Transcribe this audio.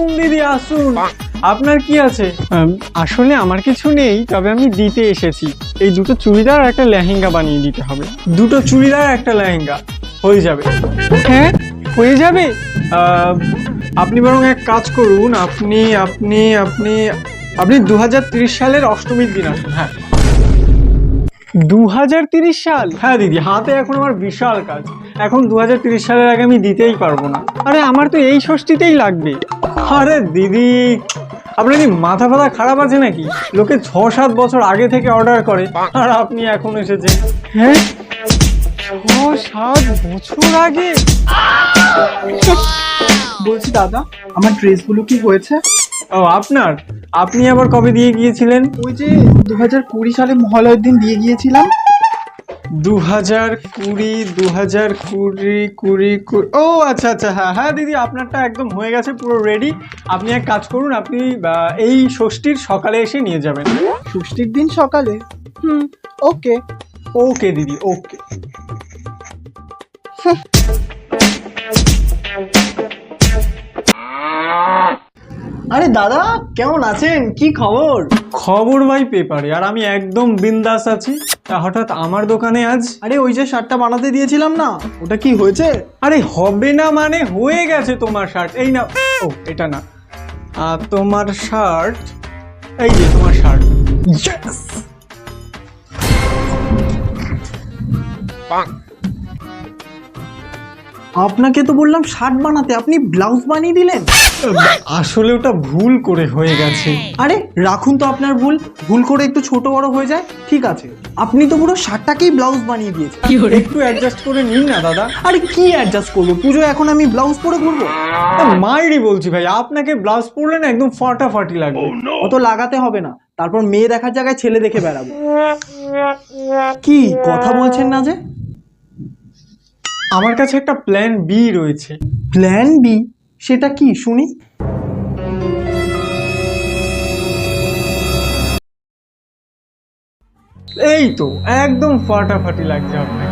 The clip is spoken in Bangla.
আসুন দিদি আসুন, আপনার কি আছে? আসলে আমার কিছু নেই, তবে আমি দিতে এসেছি। এই দুটো চুড়িদার আর একটা লেহেঙ্গা বানিয়ে দিতে হবে। দুটো চুড়িদার একটা লেহেঙ্গা হয়ে যাবে? হ্যাঁ হয়ে যাবে। আপনি বরং এক কাজ করুন, আপনি আপনি আপনি আপনি 2030 সালের অষ্টমীর দিন আসুন। হ্যাঁ 2030 সাল? হ্যাঁ দিদি, হাতে এখন আমার বিশাল কাজ। এখন 2030 সালের আগে আমি দিতেই পারবো না। আরে আমার তো এই ষষ্ঠীতেই লাগবে। আরে দিদি আপনার কি মাথা ফাথা খারাপ আছে নাকি? লোকে 6-7 বছর আগে থেকে অর্ডার করে, আর আপনি এখন এসেছেন। হ্যাঁ 6-7 বছর আগে? বলছি দাদা, আমার ড্রেসগুলো কি হয়েছে? ও আপনার, আপনি আবার কবে দিয়ে গিয়েছিলেন? ওই যে 2020 সালে মহালয়ের দিন দিয়ে গিয়েছিলাম। 2020 ও আচ্ছা আচ্ছা, হ্যাঁ হ্যাঁ দিদি, আপনারটা একদম হয়ে গেছে, পুরো রেডি। আপনি এক কাজ করুন, আপনি এই ষষ্ঠীর সকালে এসে নিয়ে যাবেন। ষষ্ঠীর দিন সকালে? ওকে। ওকে দিদি, ওকে। আরে দাদা, কেমন আছেন? কি খবর? খবর ভাই পেপারে, আর আমি একদম বিন্দাস আছি। তা হঠাৎ আমার দোকানে আজ? আরে ওই যে শার্টটা বানাতে দিয়েছিলাম না, ওটা কি হয়েছে? আরে হবে না মানে হয়ে গেছে তোমার শার্ট। এই না, ও এটা না, তোমার শার্ট, এই যে তোমার শার্ট। আপনাকে তো বললাম শার্ট বানাতে, আপনি ব্লাউজ বানিয়ে দিলেন। আসলে ওটা ভুল করে হয়ে গেছে। আরে রাখুন তো, আপনার ভুল ভুল করে একটু ছোট বড় হয়ে যায়, ঠিক আছে। আপনি তো পুরো শার্টটাকেই ব্লাউজ বানিয়ে দিয়েছেন। একটু অ্যাডজাস্ট করে নিন না দাদা। আরে কি অ্যাডজাস্ট করবো? পুজো এখন আমি ব্লাউজ পরে ঘুরবো? মাইরি বলছি ভাই, আপনাকে ব্লাউজ পরলে না একদম ফাটাফাটি লাগবে। অত লাগাতে হবে না, তারপর মেয়ে দেখার জায়গায় ছেলে দেখে বেড়াবো। কি কথা বলছেন না যে? আমার কাছে একটা প্ল্যান বি রয়েছে। Plan B? সেটা কি শুনি। এই তো একদম ফাটাফাটি লাগছে আপনাকে।